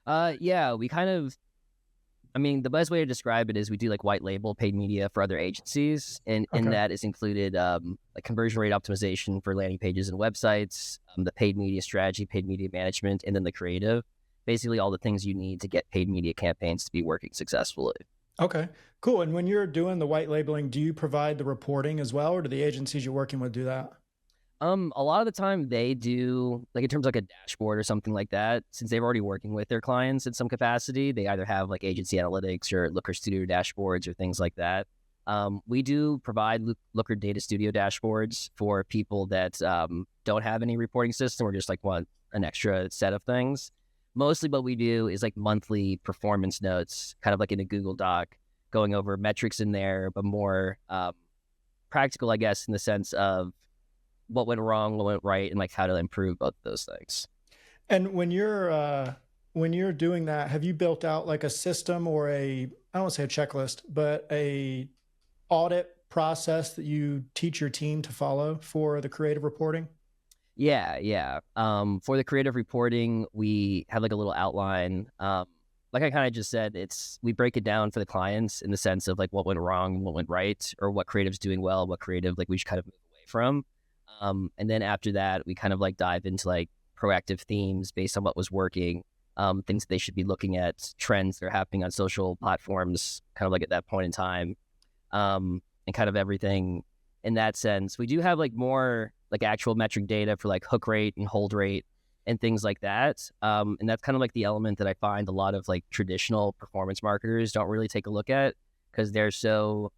Yeah, we kind of, I mean, the best way to describe it is we do like white label paid media for other agencies, and in Okay. that is included like conversion rate optimization for landing pages and websites, the paid media strategy, paid media management, and then the creative. Basically, all the things you need to get paid media campaigns to be working successfully. Okay. Cool. And when you're doing the white labeling, do you provide the reporting as well, or do the agencies you're working with do that? A lot of the time they do, like in terms of like a dashboard or something like that, since they're already working with their clients in some capacity, they either have like agency analytics or Looker Studio dashboards or things like that. We do provide Looker Data Studio dashboards for people that don't have any reporting system or just like want an extra set of things. Mostly what we do is like monthly performance notes, kind of like in a Google Doc, going over metrics in there, but more practical, I guess, in the sense of what went wrong, what went right, and like how to improve both of those things. And when you're doing that, have you built out like a system or a, I don't want to say a checklist, but a audit process that you teach your team to follow for the creative reporting? Yeah, yeah. For the creative reporting, we have like a little outline. Like I kind of just said, it's we break it down for the clients in the sense of like what went wrong, what went right, or what creative's doing well, what creative like we should kind of move away from. And then after that, we kind of like dive into like proactive themes based on what was working, things that they should be looking at, trends that are happening on social platforms, kind of like at that point in time, and kind of everything in that sense. We do have like more like actual metric data for like hook rate and hold rate and things like that. And that's kind of like the element that I find a lot of like traditional performance marketers don't really take a look at because they're so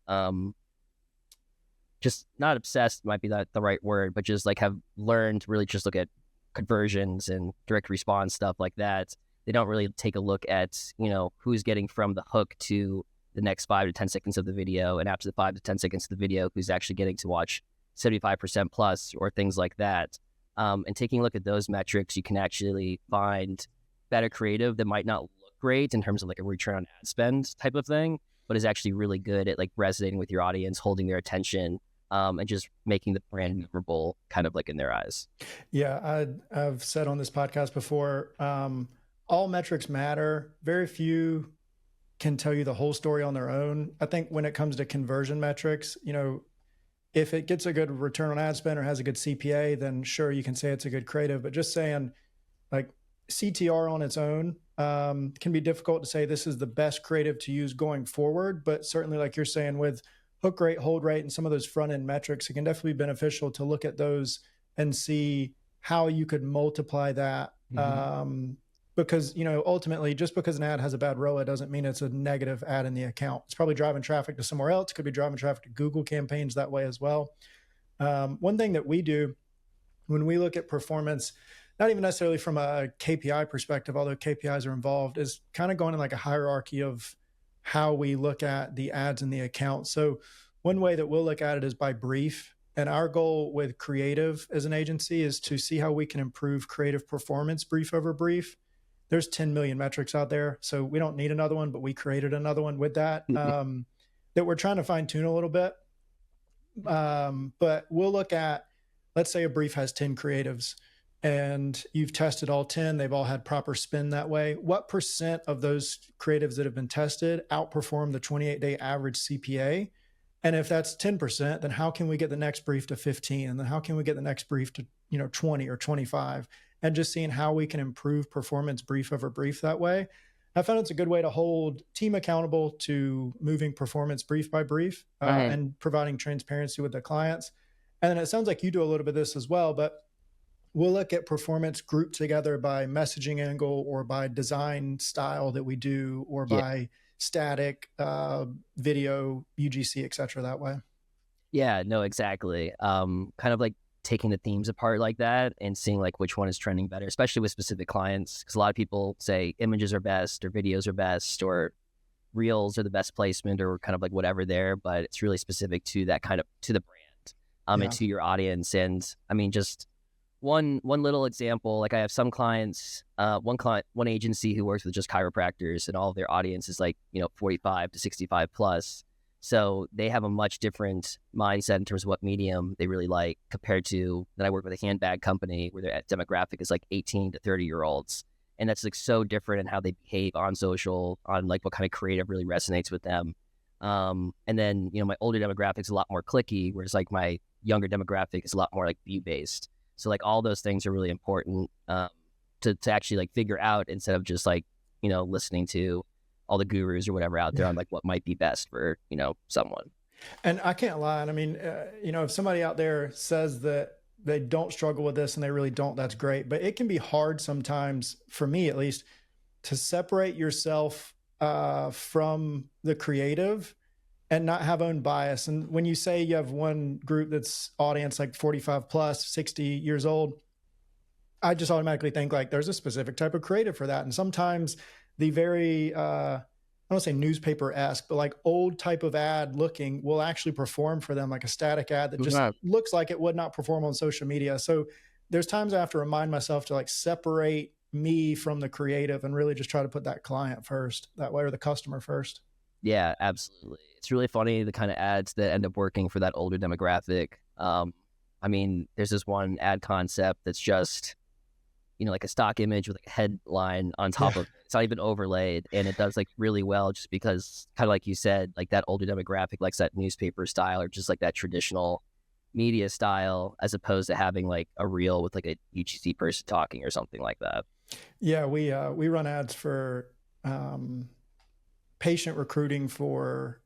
just not obsessed might be not the right word, but just like have learned to really just look at conversions and direct response stuff like that. They don't really take a look at, who's getting from the hook to the next 5 to 10 seconds of the video. And after the 5 to 10 seconds of the video, who's actually getting to watch 75% plus or things like that. And taking a look at those metrics, you can actually find better creative that might not look great in terms of like a return on ad spend type of thing, but is actually really good at like resonating with your audience, holding their attention, and just making the brand memorable kind of like in their eyes. Yeah, I've said on this podcast before, all metrics matter. Very few can tell you the whole story on their own. I think when it comes to conversion metrics, if it gets a good return on ad spend or has a good CPA, then sure, you can say it's a good creative. But just saying like CTR on its own can be difficult to say this is the best creative to use going forward. But certainly, like you're saying, with hook rate, hold rate, and some of those front end metrics, it can definitely be beneficial to look at those and see how you could multiply that. Because ultimately, just because an ad has a bad ROA doesn't mean it's a negative ad in the account. It's probably driving traffic to somewhere else. It could be driving traffic to Google campaigns that way as well. One thing that we do when we look at performance, not even necessarily from a KPI perspective, although KPIs are involved, is kind of going in like a hierarchy of how we look at the ads in the account. So one way that we'll look at it is by brief. And our goal with creative as an agency is to see how we can improve creative performance brief over brief. There's 10 million metrics out there, so we don't need another one, but we created another one with that, that we're trying to fine tune a little bit. But we'll look at, let's say a brief has 10 creatives and you've tested all 10, they've all had proper spin that way. What percent of those creatives that have been tested outperform the 28-day average CPA? And if that's 10%, then how can we get the next brief to 15? And then how can we get the next brief to 20 or 25? And just seeing how we can improve performance brief over brief that way. I found it's a good way to hold team accountable to moving performance brief by brief Mhm. and providing transparency with the clients. And then it sounds like you do a little bit of this as well, but we'll look at performance grouped together by messaging angle or by design style that we do or Yeah. by static video, UGC, et cetera, that way. Yeah, no, exactly. Kind of like taking the themes apart like that and seeing like which one is trending better, especially with specific clients. Because a lot of people say images are best or videos are best or reels are the best placement or kind of like whatever there, but it's really specific to that kind of to the brand, and Yeah. to your audience. And I mean, just one little example, like I have some clients, one agency who works with just chiropractors and all of their audience is like, 45 to 65 plus. So they have a much different mindset in terms of what medium they really like compared to that I work with a handbag company where their demographic is like 18 to 30-year-olds. And that's like so different in how they behave on social, on like what kind of creative really resonates with them. And then, my older demographic is a lot more clicky, whereas like my younger demographic is a lot more like view based. So like all those things are really important to actually like figure out instead of just like, listening to all the gurus or whatever out there on like what might be best for, someone. And I can't lie. I mean, if somebody out there says that they don't struggle with this and they really don't, that's great. But it can be hard sometimes, for me at least, to separate yourself from the creative and not have own bias. And when you say you have one group that's audience like 45 plus, 60 years old, I just automatically think like there's a specific type of creative for that. And sometimes the very, I don't say newspaper-esque, but like old type of ad looking will actually perform for them, like a static ad that just looks like it would not perform on social media. So there's times I have to remind myself to like separate me from the creative and really just try to put that client first that way, or the customer first. Yeah, absolutely. It's really funny the kind of ads that end up working for that older demographic. I mean, there's this one ad concept that's just, like a stock image with like a headline on top of it. It's not even overlaid, and it does like really well just because, kind of like you said, like that older demographic likes that newspaper style or just like that traditional media style, as opposed to having like a reel with like a UGC person talking or something like that. Yeah, we run ads for patient recruiting for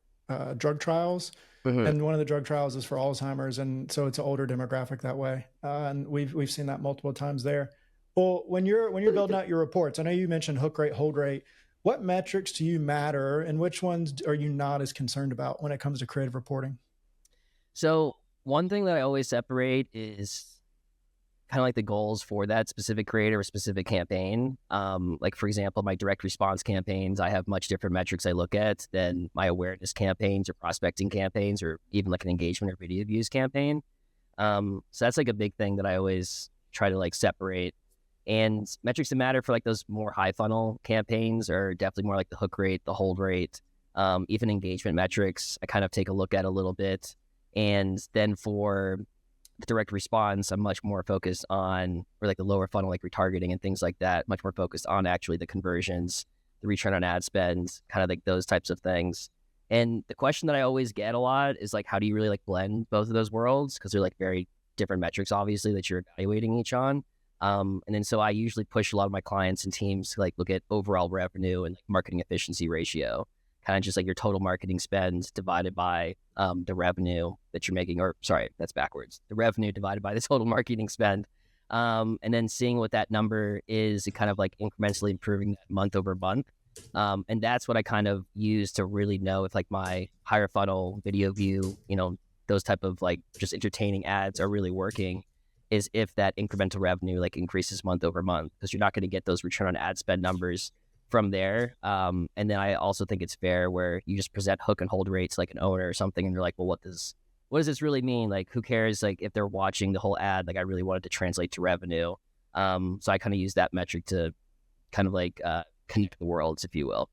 drug trials. Mm-hmm. And one of the drug trials is for Alzheimer's, and so it's an older demographic that way. And we've seen that multiple times there. Well, when you're building out your reports, I know you mentioned hook rate, hold rate. What metrics do you matter, and which ones are you not as concerned about when it comes to creative reporting? So one thing that I always separate is kind of like the goals for that specific creator or specific campaign. Like for example, my direct response campaigns, I have much different metrics I look at than my awareness campaigns or prospecting campaigns, or even like an engagement or video views campaign. So that's like a big thing that I always try to like separate. And metrics that matter for like those more high funnel campaigns are definitely more like the hook rate, the hold rate, even engagement metrics. I kind of take a look at a little bit. And then for the direct response, I'm much more focused on, or like the lower funnel, like retargeting and things like that, much more focused on actually the conversions, the return on ad spend, kind of like those types of things. And the question that I always get a lot is like, how do you really like blend both of those worlds? Because they're like very different metrics, obviously, that you're evaluating each on. And then so I usually push a lot of my clients and teams to like look at overall revenue and like marketing efficiency ratio, kind of just like your total marketing spend divided by the revenue that you're making, or sorry, that's backwards. The revenue divided by the total marketing spend. And then seeing what that number is and kind of like incrementally improving that month over month. And that's what I kind of use to really know if like my higher funnel video view, those type of like just entertaining ads are really working, is if that incremental revenue like increases month over month, because you're not going to get those return on ad spend numbers from there. And then I also think it's fair where you just present hook and hold rates like an owner or something, and you're like, well, what does this really mean? Like, who cares? Like, if they're watching the whole ad, like I really wanted to translate to revenue. So I kind of use that metric to kind of like connect the worlds, if you will.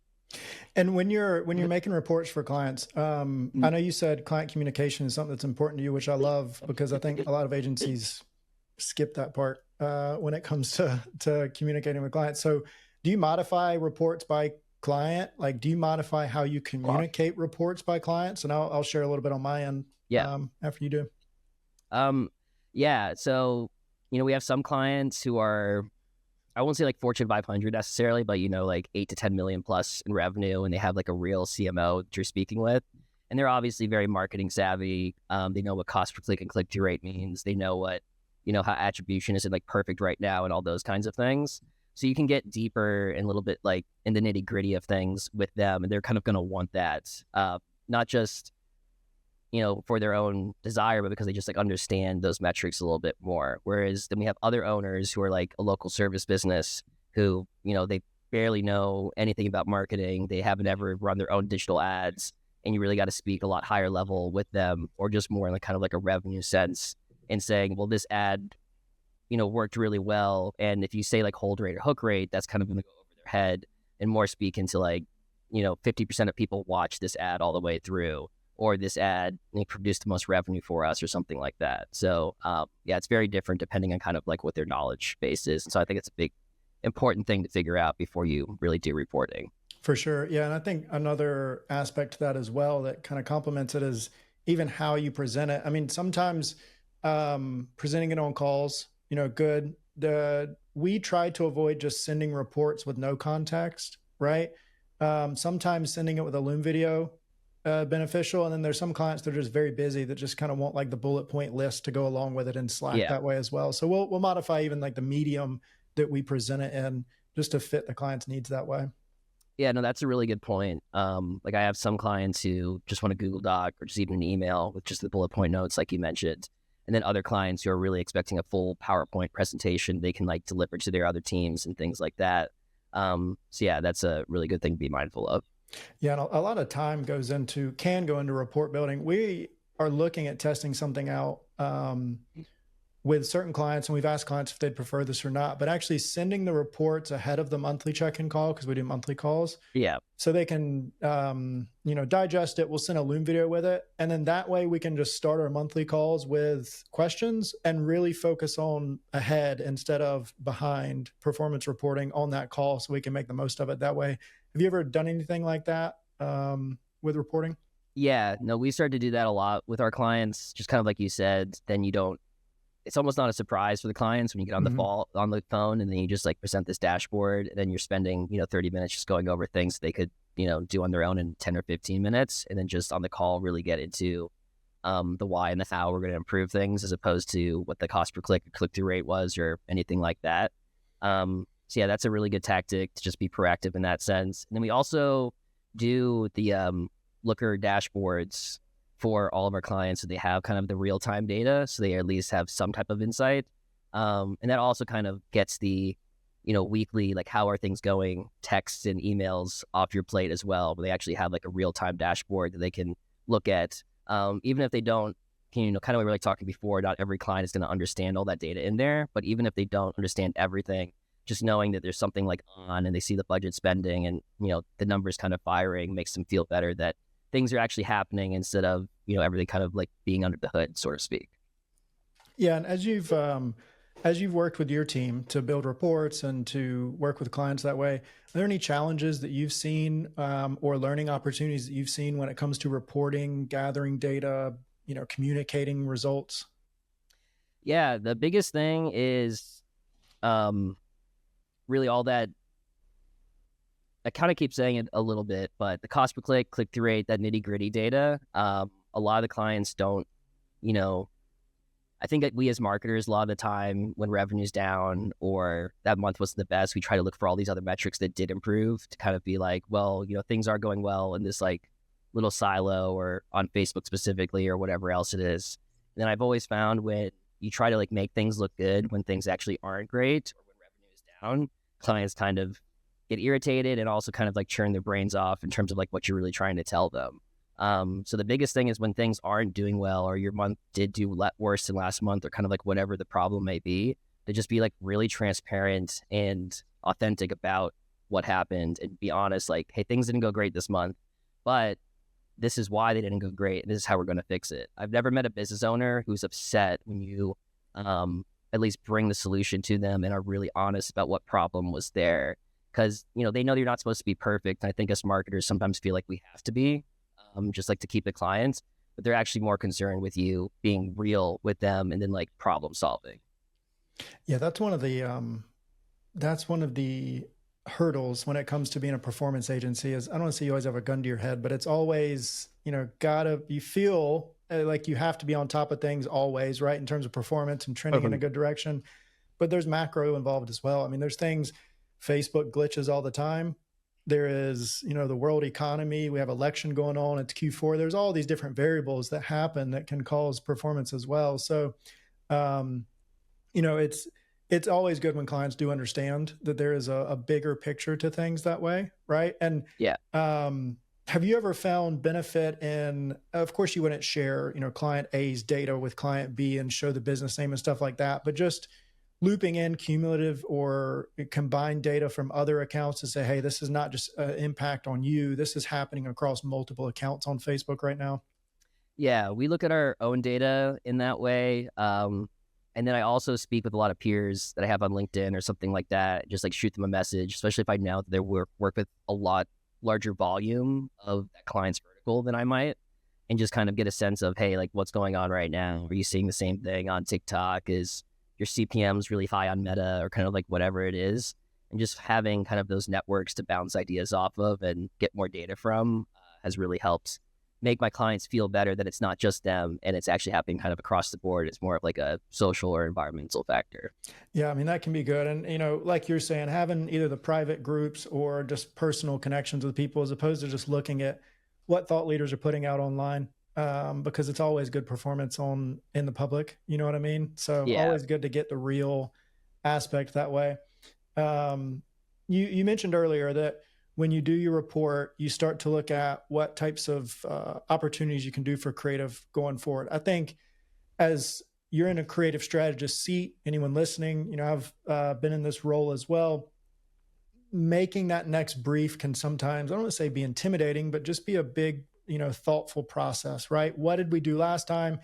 And when you're making reports for clients, I know you said client communication is something that's important to you, which I love, because I think a lot of agencies skip that part when it comes to communicating with clients. So do you modify reports by client? Like, do you modify how you communicate reports by clients? And I'll share a little bit on my end after you do. Yeah. So, we have some clients who are, I won't say like Fortune 500 necessarily, but, like 8 to 10 million plus in revenue, and they have like a real CMO that you're speaking with. And they're obviously very marketing savvy. They know what cost per click and click-through rate means. They know what, how attribution isn't like perfect right now and all those kinds of things. So you can get deeper and a little bit like in the nitty gritty of things with them. And they're kind of going to want that, not just, for their own desire, but because they just like understand those metrics a little bit more. Whereas then we have other owners who are like a local service business who, they barely know anything about marketing. They haven't ever run their own digital ads. And you really got to speak a lot higher level with them, or just more in like kind of like a revenue sense, and saying, well, this ad, worked really well. And if you say like hold rate or hook rate, that's kind of going to go over their head, and more speak into like, 50% of people watch this ad all the way through, or this ad produced the most revenue for us, or something like that. So yeah, it's very different depending on kind of like what their knowledge base is. And so I think it's a big important thing to figure out before you really do reporting. For sure. Yeah. And I think another aspect to that as well that kind of complements it is even how you present it. I mean, sometimes presenting it on calls, good. We try to avoid just sending reports with no context, right? Sometimes sending it with a Loom video beneficial. And then there's some clients that are just very busy that just kind of want like the bullet point list to go along with it in Slack Yeah. that way as well. So we'll modify even like the medium that we present it in just to fit the client's needs that way. Yeah, no, that's a really good point. Like I have some clients who just want a Google Doc or just even an email with just the bullet point notes, like you mentioned. And then other clients who are really expecting a full PowerPoint presentation they can like deliver to their other teams and things like that. So yeah, that's a really good thing to be mindful of. Yeah, and a lot of time can go into report building. We are looking at testing something out with certain clients, and we've asked clients if they'd prefer this or not, but actually sending the reports ahead of the monthly check-in call, because we do monthly calls, Yeah. so they can digest it. We'll send a Loom video with it, and then that way we can just start our monthly calls with questions and really focus on ahead instead of behind performance reporting on that call, so we can make the most of it that way. Have you ever done anything like that with reporting? Yeah, no, we started to do that a lot with our clients, just kind of like you said, then you don't, it's almost not a surprise for the clients when you get on Mm-hmm. on the phone and then you just like present this dashboard and then you're spending, 30 minutes just going over things they could, do on their own in 10 or 15 minutes. And then just on the call, really get into the why and the how we're going to improve things as opposed to what the cost per click or click-through rate was or anything like that. So yeah, that's a really good tactic to just be proactive in that sense. And then we also do the Looker dashboards for all of our clients so they have kind of the real-time data so they at least have some type of insight. And that also kind of gets the, weekly, like how are things going, texts and emails off your plate as well. But they actually have like a real-time dashboard that they can look at. Even if they don't, kind of what we were like talking before, not every client is going to understand all that data in there. But even if they don't understand everything, just knowing that there's something like on and they see the budget spending and, the numbers kind of firing makes them feel better that things are actually happening instead of, everything kind of like being under the hood, so to speak. Yeah, and as you've worked with your team to build reports and to work with clients that way, are there any challenges that you've seen or learning opportunities that you've seen when it comes to reporting, gathering data, communicating results? Yeah, the biggest thing is really all that. I kind of keep saying it a little bit, but the cost per click, click-through rate, that nitty-gritty data, a lot of the clients don't, I think that we as marketers, a lot of the time when revenue's down or that month wasn't the best, we try to look for all these other metrics that did improve to kind of be like, well, things are going well in this like little silo or on Facebook specifically or whatever else it is. And then I've always found when you try to like make things look good when things actually aren't great or when revenue is down, clients kind of get irritated and also kind of like churn their brains off in terms of like what you're really trying to tell them. So the biggest thing is when things aren't doing well or your month did do worse than last month or kind of like whatever the problem may be, to just be like really transparent and authentic about what happened and be honest, like, hey, things didn't go great this month, but this is why they didn't go great and this is how we're going to fix it. I've never met a business owner who's upset when you at least bring the solution to them and are really honest about what problem was there. Because, they know you're not supposed to be perfect. And I think us marketers sometimes feel like we have to be, just like to keep the clients, but they're actually more concerned with you being real with them and then like problem solving. Yeah, that's one of the hurdles when it comes to being a performance agency is I don't want to say you always have a gun to your head, but it's always, you feel like you have to be on top of things always, right? In terms of performance and trending in a good direction, but there's macro involved as well. I mean, there's things, Facebook glitches all the time. There is, the world economy. We have election going on. It's Q4. There's all these different variables that happen that can cause performance as well. So, it's always good when clients do understand that there is a bigger picture to things that way, right? And Yeah. have you ever found benefit in, of course, you wouldn't share, client A's data with client B and show the business name and stuff like that, but just looping in cumulative or combined data from other accounts to say, hey, this is not just an impact on you. This is happening across multiple accounts on Facebook right now. Yeah. We look at our own data in that way. And then I also speak with a lot of peers that I have on LinkedIn or something like that, just like shoot them a message, especially if I know that they work with a lot larger volume of that client's vertical than I might, and just kind of get a sense of, hey, like what's going on right now? Are you seeing the same thing on TikTok? Is your CPMs really high on Meta, or kind of like whatever it is? And just having kind of those networks to bounce ideas off of and get more data from has really helped make my clients feel better that it's not just them and it's actually happening kind of across the board. It's more of like a social or environmental factor. Yeah, I mean, that can be good. And, like you're saying, having either the private groups or just personal connections with people, as opposed to just looking at what thought leaders are putting out online, because it's always good performance in the public. You know what I mean? So Yeah. always good to get the real aspect that way. You mentioned earlier that when you do your report, you start to look at what types of opportunities you can do for creative going forward. I think as you're in a creative strategist seat, anyone listening, I've been in this role as well. Making that next brief can sometimes, I don't want to say be intimidating, but just be a big, thoughtful process, right? What did we do last time?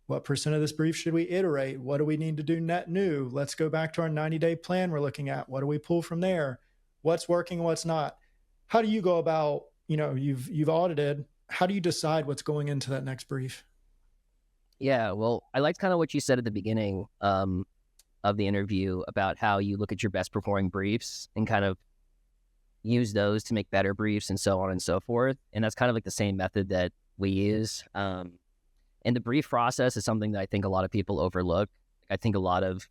What percent of this brief should we iterate? What do we need to do net new? Let's go back to our 90-day plan we're looking at. What do we pull from there? What's working, what's not? How do you go about, you've audited, how do you decide what's going into that next brief? Yeah, well, I liked kind of what you said at the beginning of the interview about how you look at your best performing briefs and kind of use those to make better briefs and so on and so forth. And that's kind of like the same method that we use. And the brief process is something that I think a lot of people overlook. I think a lot of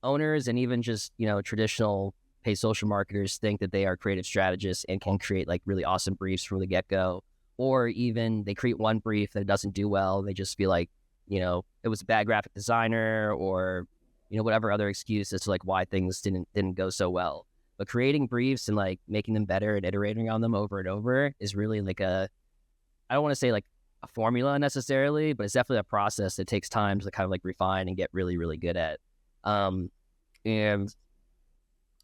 owners and even just, traditional paid social marketers think that they are creative strategists and can create like really awesome briefs from the get-go. Or even they create one brief that doesn't do well. They just feel like, it was a bad graphic designer or, whatever other excuse as to like why things didn't go so well. But creating briefs and like making them better and iterating on them over and over is really like I don't want to say like a formula necessarily, but it's definitely a process that takes time to kind of like refine and get really, really good at. And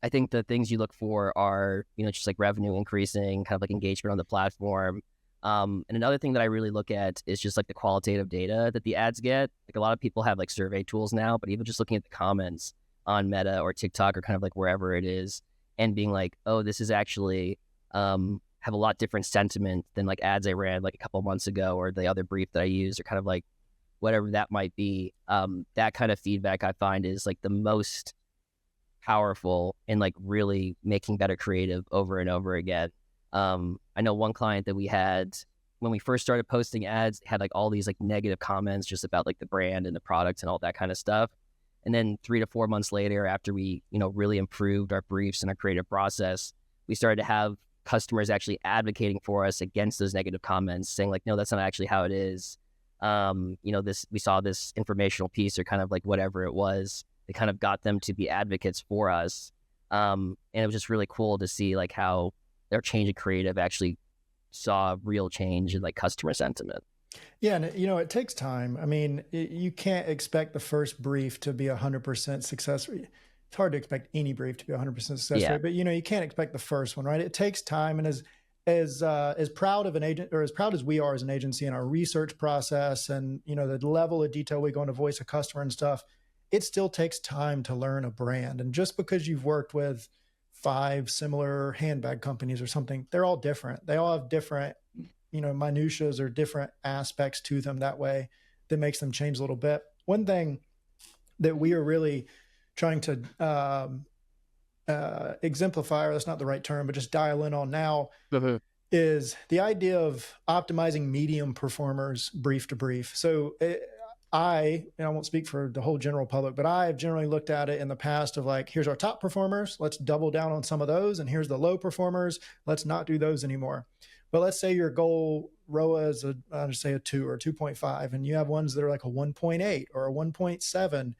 I think the things you look for are, just like revenue increasing, kind of like engagement on the platform. And another thing that I really look at is just like the qualitative data that the ads get. Like a lot of people have like survey tools now, but even just looking at the comments on Meta or TikTok or kind of like wherever it is and being like, oh, this is actually have a lot different sentiment than like ads I ran like a couple months ago or the other brief that I used or kind of like whatever that might be. That kind of feedback I find is like the most powerful in like really making better creative over and over again. I know one client that we had when we first started posting ads had like all these like negative comments just about like the brand and the product and all that kind of stuff. And then 3 to 4 months later, after we, really improved our briefs and our creative process, we started to have customers actually advocating for us against those negative comments, saying like, no, that's not actually how it is. We saw this informational piece or kind of like whatever it was. It kind of got them to be advocates for us. And it was just really cool to see like how their change in creative actually saw real change in like customer sentiment. Yeah. And it takes time. I mean, you can't expect the first brief to be 100% success rate. It's hard to expect any brief to be 100% success rate, but you can't expect the first one, right? It takes time. And as proud of an agent or as proud as we are as an agency in our research process and, the level of detail we go into voice of customer and stuff, it still takes time to learn a brand. And just because you've worked with 5 similar handbag companies or something, they're all different. They all have different, minutiae or different aspects to them that way that makes them change a little bit. One thing that we are really trying to exemplify, or that's not the right term, but just dial in on now, is the idea of optimizing medium performers brief to brief. So I won't speak for the whole general public, but I've generally looked at it in the past of like, here's our top performers. Let's double down on some of those. And here's the low performers. Let's not do those anymore. But let's say your goal ROA is I'll just say a 2 or 2.5, and you have ones that are like a 1.8 or a 1.7.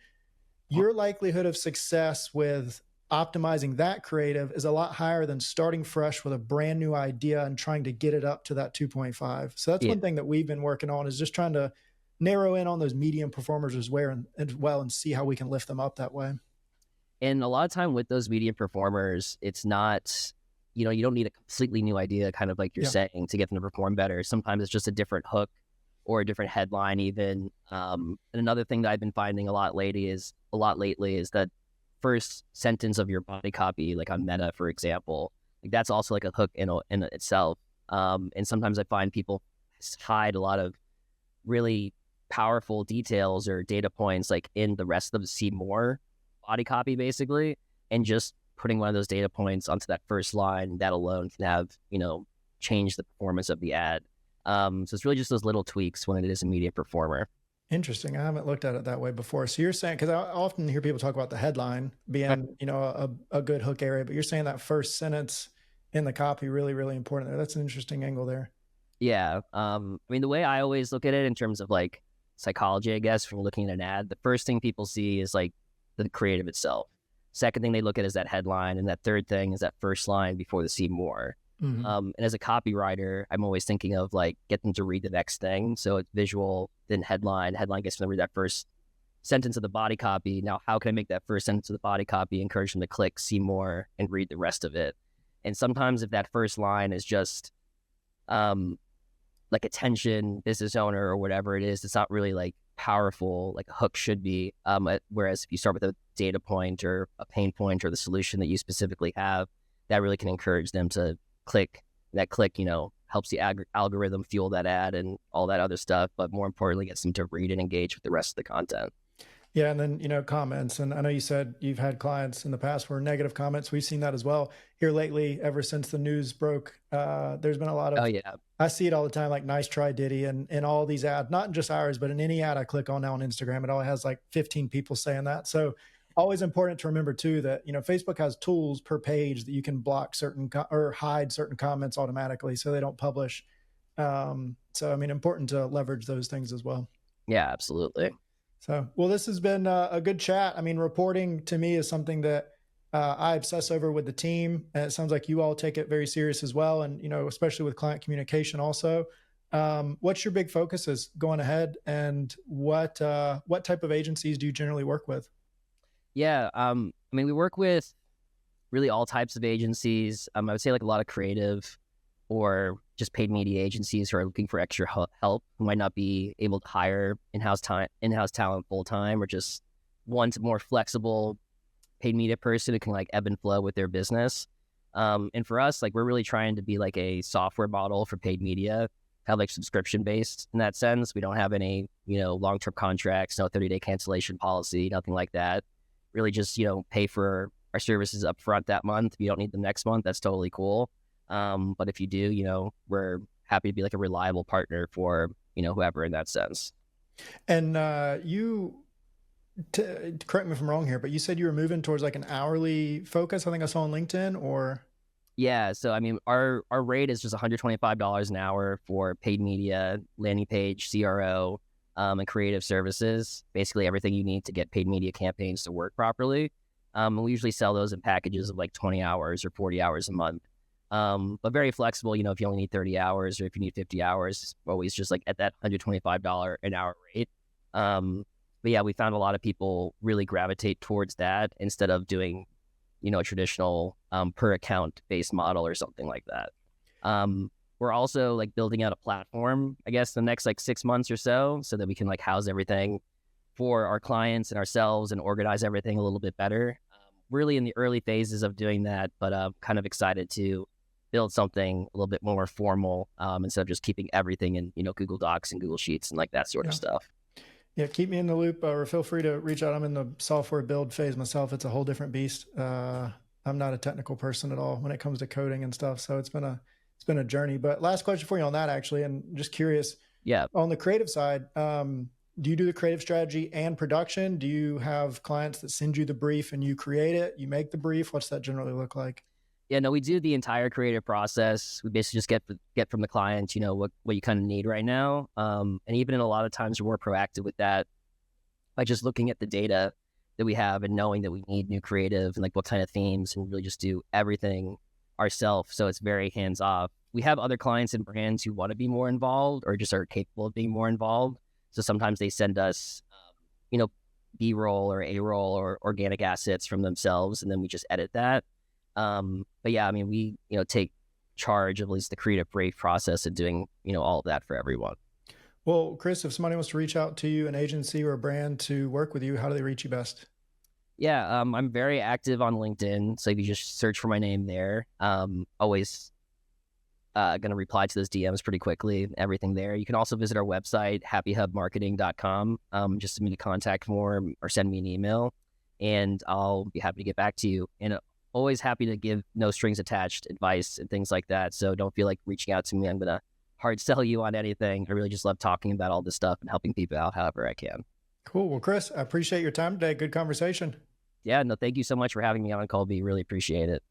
Your likelihood of success with optimizing that creative is a lot higher than starting fresh with a brand new idea and trying to get it up to that 2.5. So that's one thing that we've been working on, is just trying to narrow in on those medium performers as well and see how we can lift them up that way. And a lot of time with those medium performers, it's not, you don't need a completely new idea, kind of like you're saying, to get them to perform better. Sometimes it's just a different hook or a different headline even. And another thing that I've been finding a lot lately is that first sentence of your body copy, like on Meta, for example, like that's also like a hook in itself. And sometimes I find people hide a lot of really powerful details or data points like in the rest of the see more body copy basically, and just putting one of those data points onto that first line, that alone can have, change the performance of the ad. So it's really just those little tweaks when it is a media performer. Interesting. I haven't looked at it that way before. So you're saying, because I often hear people talk about the headline being, a good hook area, but you're saying that first sentence in the copy really, really important there. That's an interesting angle there. Yeah. I mean, the way I always look at it in terms of like psychology, I guess, from looking at an ad, the first thing people see is like the creative itself. Second thing they look at is that headline, and that third thing is that first line before the see more. Mm-hmm. And as a copywriter, I'm always thinking of like get them to read the next thing. So it's visual, then headline. Headline gets them to read that first sentence of the body copy. Now, how can I make that first sentence of the body copy encourage them to click, see more, and read the rest of it? And sometimes if that first line is just like attention, business owner, or whatever it is, it's not really like powerful like a hook should be. Whereas if you start with a data point or a pain point or the solution that you specifically have, that really can encourage them to click. That click, helps the algorithm fuel that ad and all that other stuff, but more importantly, gets them to read and engage with the rest of the content. Yeah. And then, comments. And I know you said you've had clients in the past where negative comments. We've seen that as well here lately, ever since the news broke. There's been a lot of, oh yeah, I see it all the time, like nice try Diddy and all these ads, not just ours, but in any ad I click on now on Instagram, it always has like 15 people saying that. So always important to remember too, that, Facebook has tools per page that you can block certain or hide certain comments automatically so they don't publish. So, I mean, important to leverage those things as well. Yeah, absolutely. So, well, this has been a good chat. I mean, reporting to me is something that I obsess over with the team. And it sounds like you all take it very serious as well. And, especially with client communication also. What's your big focuses going ahead, and what type of agencies do you generally work with? Yeah. I mean, we work with really all types of agencies. I would say like a lot of creative or just paid media agencies who are looking for extra help, who might not be able to hire in-house talent full time, or just want a more flexible paid media person who can like ebb and flow with their business. And for us, like we're really trying to be like a software model for paid media, kind of like subscription based in that sense. We don't have any, long-term contracts, no 30-day cancellation policy, nothing like that. Really just, pay for our services up front that month. If you don't need them next month, that's totally cool. But if you do, we're happy to be like a reliable partner for, whoever in that sense. And correct me if I'm wrong here, but you said you were moving towards like an hourly focus. I think I saw on LinkedIn, or. Yeah. So, I mean, our rate is just $125 an hour for paid media, landing page, CRO, and creative services, basically everything you need to get paid media campaigns to work properly. And we usually sell those in packages of like 20 hours or 40 hours a month. But very flexible, if you only need 30 hours or if you need 50 hours, it's always just like at that $125 an hour rate. But yeah, we found a lot of people really gravitate towards that instead of doing, a traditional per account based model or something like that. We're also like building out a platform, I guess, the next like 6 months or so that we can like house everything for our clients and ourselves and organize everything a little bit better. Really in the early phases of doing that, but kind of excited to build something a little bit more formal instead of just keeping everything in, Google Docs and Google Sheets and like that sort of stuff. Yeah, keep me in the loop, or feel free to reach out. I'm in the software build phase myself. It's a whole different beast. I'm not a technical person at all when it comes to coding and stuff. So it's been a journey. But last question for you on that, actually, and just curious. Yeah. On the creative side, do you do the creative strategy and production? Do you have clients that send you the brief and you create it? You make the brief? What's that generally look like? Yeah, no, we do the entire creative process. We basically just get from the clients, what you kind of need right now. And even in a lot of times we're more proactive with that by just looking at the data that we have and knowing that we need new creative and like what kind of themes, and really just do everything ourselves. So it's very hands off. We have other clients and brands who want to be more involved or just are capable of being more involved. So sometimes they send us, B-roll or A-roll or organic assets from themselves, and then we just edit that. But yeah, I mean, we, take charge of at least the creative brief process and doing, all of that for everyone. Well, Chris, if somebody wants to reach out to you, an agency or a brand to work with you, how do they reach you best? Yeah, I'm very active on LinkedIn, so if you just search for my name there, always going to reply to those DMs pretty quickly. Everything there. You can also visit our website, happyhubmarketing.com. Just submit a contact form or send me an email, and I'll be happy to get back to you. And always happy to give no strings attached advice and things like that. So don't feel like reaching out to me. I'm gonna hard sell you on anything. I really just love talking about all this stuff and helping people out however I can. Cool. Well, Chris, I appreciate your time today. Good conversation. Yeah, no, thank you so much for having me on, Colby. Really appreciate it.